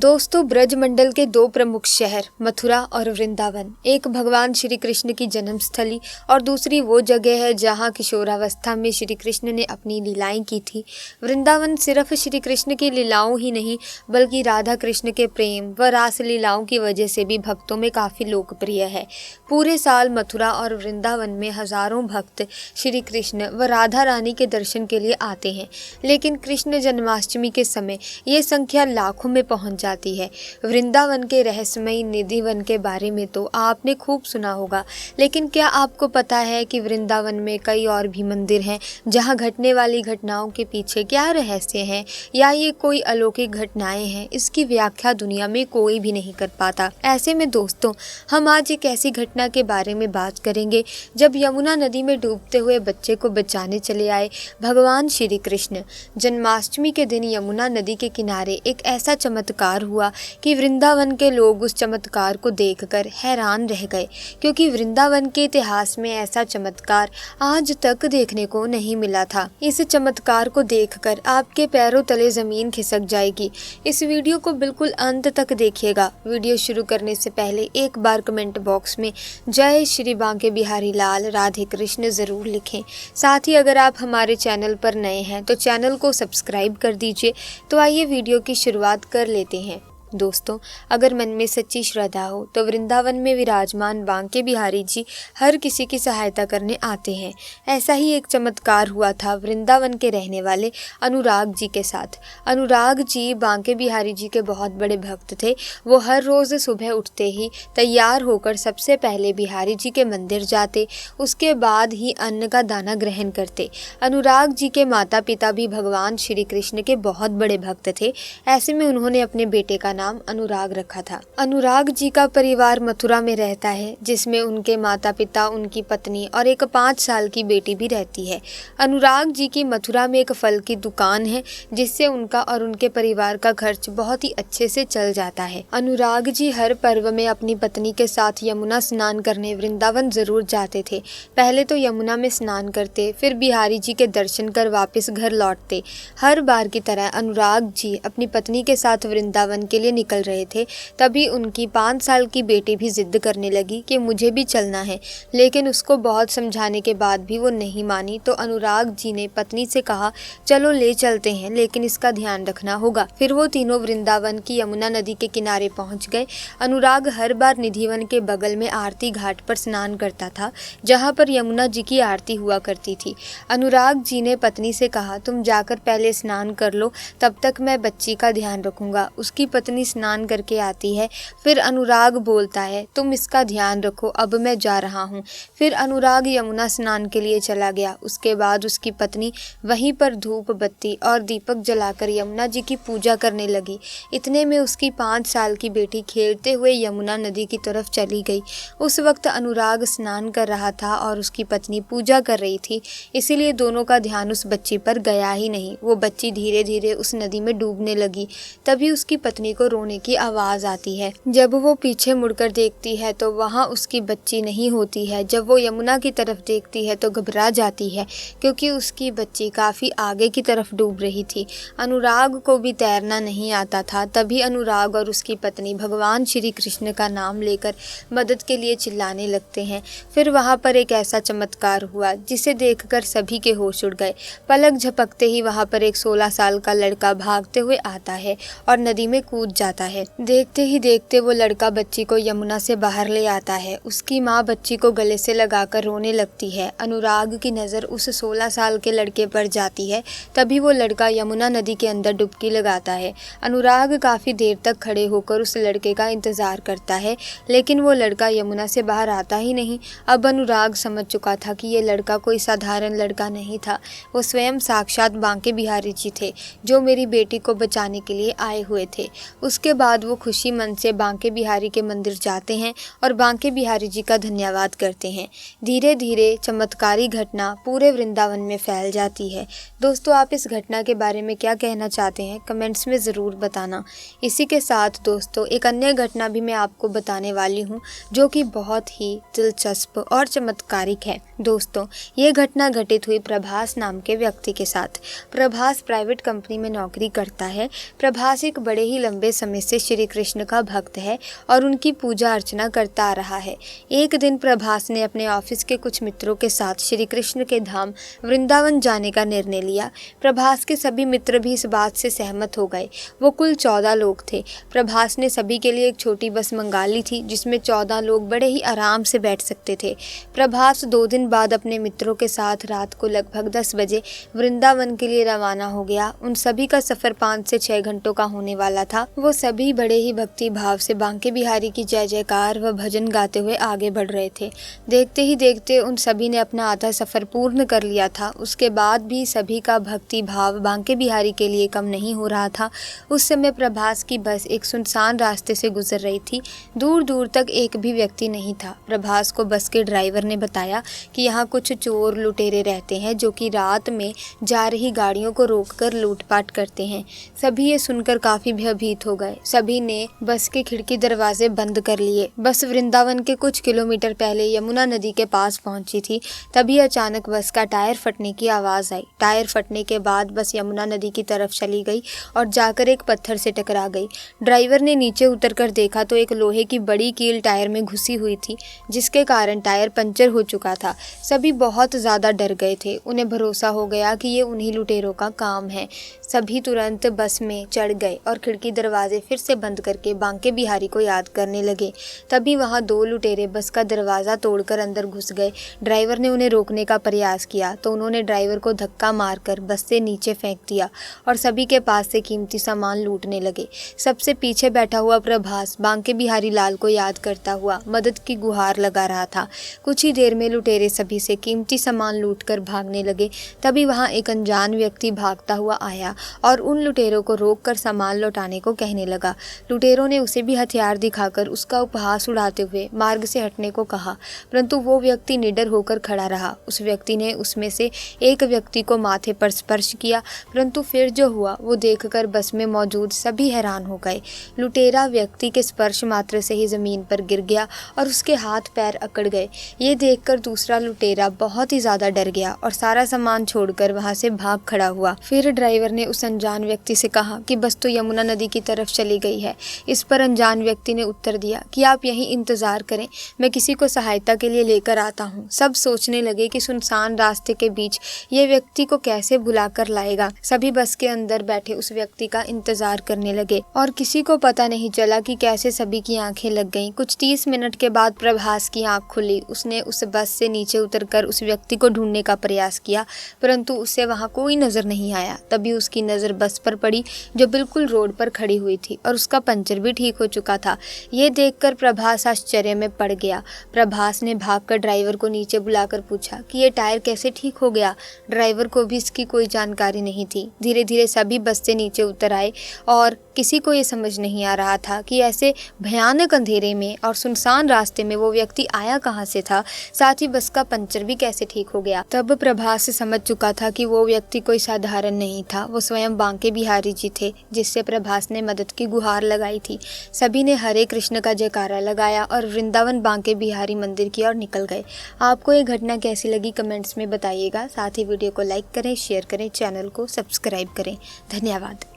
दोस्तों, ब्रजमंडल के दो प्रमुख शहर मथुरा और वृंदावन, एक भगवान श्री कृष्ण की जन्म स्थली और दूसरी वो जगह है जहाँ किशोरावस्था में श्री कृष्ण ने अपनी लीलाएं की थी। वृंदावन सिर्फ श्री कृष्ण की लीलाओं ही नहीं बल्कि राधा कृष्ण के प्रेम व रास लीलाओं की वजह से भी भक्तों में काफ़ी लोकप्रिय है। पूरे साल मथुरा और वृंदावन में हजारों भक्त श्री कृष्ण व राधा रानी के दर्शन के लिए आते हैं, लेकिन कृष्ण जन्माष्टमी के समय ये संख्या लाखों में पहुंच जाती है। वृंदावन के रहस्यमयी निधिवन के बारे में तो आपने खूब सुना होगा, लेकिन क्या आपको पता है कि वृंदावन में कई और भी मंदिर हैं जहां घटने वाली घटनाओं के पीछे क्या रहस्य है या ये कोई अलौकिक घटनाएं हैं? इसकी व्याख्या दुनिया में कोई भी नहीं कर पाता। ऐसे में दोस्तों, हम आज एक ऐसी घटना के बारे में बात करेंगे जब यमुना नदी में डूबते हुए बच्चे को बचाने चले आए भगवान श्री कृष्ण। जन्माष्टमी के दिन यमुना नदी के किनारे एक ऐसा चमत्कार हुआ कि वृंदावन के लोग उस चमत्कार को देखकर हैरान रह गए, क्योंकि वृंदावन के इतिहास में ऐसा चमत्कार आज तक देखने को नहीं मिला था। इस चमत्कार को देखकर आपके पैरों तले जमीन खिसक जाएगी। इस वीडियो को बिल्कुल अंत तक देखिएगा। वीडियो शुरू करने से पहले एक बार कमेंट बॉक्स में जय श्री बांके बिहारी लाल राधे कृष्ण जरूर लिखें। साथ ही अगर आप हमारे चैनल पर नए हैं तो चैनल को सब्सक्राइब कर दीजिए। तो आइए वीडियो की शुरुआत कर लेते हैं। दोस्तों, अगर मन में सच्ची श्रद्धा हो तो वृंदावन में विराजमान बांके बिहारी जी हर किसी की सहायता करने आते हैं। ऐसा ही एक चमत्कार हुआ था वृंदावन के रहने वाले अनुराग जी के साथ। अनुराग जी बांके बिहारी जी के बहुत बड़े भक्त थे। वो हर रोज़ सुबह उठते ही तैयार होकर सबसे पहले बिहारी जी के मंदिर जाते, उसके बाद ही अन्न का दाना ग्रहण करते। अनुराग जी के माता पिता भी भगवान श्री कृष्ण के बहुत बड़े भक्त थे। ऐसे में उन्होंने अपने बेटे का नाम अनुराग रखा था। अनुराग जी का परिवार मथुरा में रहता है, जिसमें उनके माता पिता, उनकी पत्नी और एक 5 साल की बेटी भी रहती है। अनुराग जी की मथुरा में एक फल की दुकान है, जिससे उनका और उनके परिवार का खर्च बहुत ही अच्छे से चल जाता है। अनुराग जी हर पर्व में अपनी पत्नी के साथ यमुना स्नान करने वृंदावन जरूर जाते थे। पहले तो यमुना में स्नान करते, फिर बिहारी जी के दर्शन कर वापस घर लौटते। हर बार की तरह अनुराग जी अपनी पत्नी के साथ वृंदावन के लिए निकल रहे थे। तभी उनकी 5 साल की बेटी भी जिद करने लगी कि मुझे भी चलना है, लेकिन उसको बहुत समझाने के बाद भी वो नहीं मानी। तो अनुराग जी ने पत्नी से कहा, चलो ले चलते हैं, लेकिन इसका ध्यान रखना होगा। फिर वो तीनों वृंदावन की यमुना नदी के किनारे पहुंच गए। अनुराग हर बार निधिवन के बगल में आरती घाट पर स्नान करता था, जहां पर यमुना जी की आरती हुआ करती थी। अनुराग जी ने पत्नी से कहा, तुम जाकर पहले स्नान कर लो, तब तक मैं बच्ची का ध्यान रखूंगा। उसकी पत्नी स्नान करके आती है। फिर अनुराग बोलता है, तुम इसका ध्यान रखो, अब मैं जा रहा हूँ। फिर अनुराग यमुना स्नान के लिए चला गया। उसके बाद उसकी पत्नी वहीं पर धूप बत्ती और दीपक जलाकर यमुना जी की पूजा करने लगी। इतने में उसकी 5 साल की बेटी खेलते हुए यमुना नदी की तरफ चली गई। उस वक्त अनुराग स्नान कर रहा था और उसकी पत्नी पूजा कर रही थी, इसीलिए दोनों का ध्यान उस बच्ची पर गया ही नहीं। वो बच्ची धीरे धीरे उस नदी में डूबने लगी। तभी उसकी पत्नी को रोने की आवाज आती है। जब वो पीछे मुड़कर देखती है तो वहाँ उसकी बच्ची नहीं होती है। जब वो यमुना की तरफ देखती है तो घबरा जाती है, क्योंकि उसकी बच्ची काफी आगे की तरफ डूब रही थी। अनुराग को भी तैरना नहीं आता था। तभी अनुराग और उसकी पत्नी भगवान श्री कृष्ण का नाम लेकर मदद के लिए चिल्लाने लगते हैं। फिर वहाँ पर एक ऐसा चमत्कार हुआ जिसे देखकर सभी के होश उड़ गए। पलक झपकते ही वहाँ पर एक 16 साल का लड़का भागते हुए आता है और नदी में कूद जाता है। देखते ही देखते वो लड़का बच्ची को यमुना से बाहर ले आता है। उसकी माँ बच्ची को गले से लगाकर रोने लगती है। अनुराग की नज़र उस 16 साल के लड़के पर जाती है। तभी वो लड़का यमुना नदी के अंदर डुबकी लगाता है। अनुराग काफ़ी देर तक खड़े होकर उस लड़के का इंतज़ार करता है, लेकिन वो लड़का यमुना से बाहर आता ही नहीं। अब अनुराग समझ चुका था कि ये लड़का कोई साधारण लड़का नहीं था। वो स्वयं साक्षात बांके बिहारी जी थे, जो मेरी बेटी को बचाने के लिए आए हुए थे। उसके बाद वो खुशी मन से बांके बिहारी के मंदिर जाते हैं और बांके बिहारी जी का धन्यवाद करते हैं। धीरे धीरे चमत्कारी घटना पूरे वृंदावन में फैल जाती है। दोस्तों, आप इस घटना के बारे में क्या कहना चाहते हैं कमेंट्स में ज़रूर बताना। इसी के साथ दोस्तों, एक अन्य घटना भी मैं आपको बताने वाली हूँ, जो कि बहुत ही दिलचस्प और चमत्कारिक है। दोस्तों, ये घटना घटित हुई प्रभास नाम के व्यक्ति के साथ। प्रभास प्राइवेट कंपनी में नौकरी करता है। प्रभास एक बड़े ही लंबे लंबे समय से श्री कृष्ण का भक्त है और उनकी पूजा अर्चना करता आ रहा है। एक दिन प्रभास ने अपने ऑफिस के कुछ मित्रों के साथ श्री कृष्ण के धाम वृंदावन जाने का निर्णय लिया। प्रभास के सभी मित्र भी इस बात से सहमत हो गए। वो कुल 14 लोग थे। प्रभास ने सभी के लिए एक छोटी बस मंगा ली थी जिसमें 14 लोग बड़े ही आराम से बैठ सकते थे। प्रभास 2 दिन बाद अपने मित्रों के साथ रात को लगभग 10 बजे वृंदावन के लिए रवाना हो गया। उन सभी का सफर 5 से 6 घंटों का होने वाला था। वो सभी बड़े ही भक्ति भाव से बांके बिहारी की जय जयकार व भजन गाते हुए आगे बढ़ रहे थे। देखते ही देखते उन सभी ने अपना आधा सफर पूर्ण कर लिया था। उसके बाद भी सभी का भक्ति भाव बांके बिहारी के लिए कम नहीं हो रहा था। उस समय प्रभास की बस एक सुनसान रास्ते से गुजर रही थी। दूर दूर तक एक भी व्यक्ति नहीं था। प्रभास को बस के ड्राइवर ने बताया कि यहाँ कुछ चोर लुटेरे रहते हैं जो कि रात में जा रही गाड़ियों को रोककर लूटपाट करते हैं। सभी ये सुनकर काफी भयभीत हो गए। सभी ने बस के खिड़की दरवाजे बंद कर लिए। बस वृंदावन के कुछ किलोमीटर पहले यमुना नदी के पास पहुंची थी। तभी अचानक बस का टायर फटने की आवाज आई। टायर फटने के बाद बस यमुना नदी की तरफ चली गई और जाकर एक पत्थर से टकरा गई। ड्राइवर ने नीचे उतरकर देखा तो एक लोहे की बड़ी कील टायर में घुसी हुई थी जिसके कारण टायर पंचर हो चुका था। सभी बहुत ज़्यादा डर गए थे। उन्हें भरोसा हो गया कि ये उन्हीं लुटेरों का काम है। सभी तुरंत बस में चढ़ गए और खिड़की दरवाजे फिर से बंद करके बांके बिहारी को याद करने लगे। तभी वहाँ 2 लुटेरे बस का दरवाज़ा तोड़कर अंदर घुस गए। ड्राइवर ने उन्हें रोकने का प्रयास किया तो उन्होंने ड्राइवर को धक्का मारकर बस से नीचे फेंक दिया और सभी के पास से कीमती सामान लूटने लगे। सबसे पीछे बैठा हुआ प्रभास बांके बिहारी लाल को याद करता हुआ मदद की गुहार लगा रहा था। कुछ ही देर में लुटेरे सभी से कीमती सामान लूटकर भागने लगे। तभी वहाँ एक अनजान व्यक्ति भागता हुआ आया और उन लुटेरों को रोककर सामान लौटाने को कहने लगा। लुटेरों ने उसे भी हथियार दिखाकर उसका उपहास उड़ाते हुए मार्ग से हटने को कहा, परंतु वो व्यक्ति निडर होकर खड़ा रहा। उस व्यक्ति ने उसमें से एक व्यक्ति को माथे पर स्पर्श किया, परंतु फिर जो हुआ वो देखकर बस में मौजूद सभी हैरान हो गए। लुटेरा व्यक्ति के स्पर्श मात्र से ही जमीन पर गिर गया और उसके हाथ पैर अकड़ गए। ये देखकर दूसरा लुटेरा बहुत ही ज्यादा डर गया और सारा सामान छोड़कर वहां से भाग खड़ा हुआ। फिर ड्राइवर ने उस अनजान व्यक्ति से कहा कि बस तो यमुना नदी की तरफ चली गई है। इस पर अनजान व्यक्ति ने उत्तर दिया कि आप यहीं इंतजार करें, मैं किसी को सहायता के लिए लेकर आता हूँ। सब सोचने लगे कि सुनसान रास्ते के बीच ये व्यक्ति को कैसे बुलाकर लाएगा। सभी बस के अंदर बैठे उस व्यक्ति का इंतजार करने लगे और किसी को पता नहीं चला कि कैसे सभी की आंखें लग गईं। कुछ 30 मिनट के बाद प्रभास की आंख खुली। उसने उस बस से नीचे उतरकर उस व्यक्ति को ढूंढने का प्रयास किया, परंतु उसे वहां कोई नजर नहीं आया। तभी उसकी नजर बस पर पड़ी जो बिल्कुल रोड पर खड़ी हुई थी और उसका पंचर भी ठीक हो चुका था। ये देखकर प्रभास आश्चर्य में पड़ गया। प्रभास ने भागकर ड्राइवर को नीचे बुलाकर पूछा कि ये टायर कैसे ठीक हो गया। ड्राइवर को भी इसकी कोई जानकारी नहीं थी। धीरे धीरे सभी बस से नीचे उतर आए और किसी को ये समझ नहीं आ रहा था कि ऐसे भयानक अंधेरे में और सुनसान रास्ते में वो व्यक्ति आया कहाँ से था, साथ ही बस का पंचर भी कैसे ठीक हो गया। तब प्रभास समझ चुका था कि वो व्यक्ति कोई साधारण नहीं था, वो स्वयं बांके बिहारी जी थे जिससे प्रभास ने मदद की गुहार लगाई थी। सभी ने हरे कृष्ण का जयकारा लगाया और वृंदावन बांके बिहारी मंदिर की ओर निकल गए। आपको ये घटना कैसी लगी कमेंट्स में बताइएगा। साथ ही वीडियो को लाइक करें, शेयर करें, चैनल को सब्सक्राइब करें। धन्यवाद।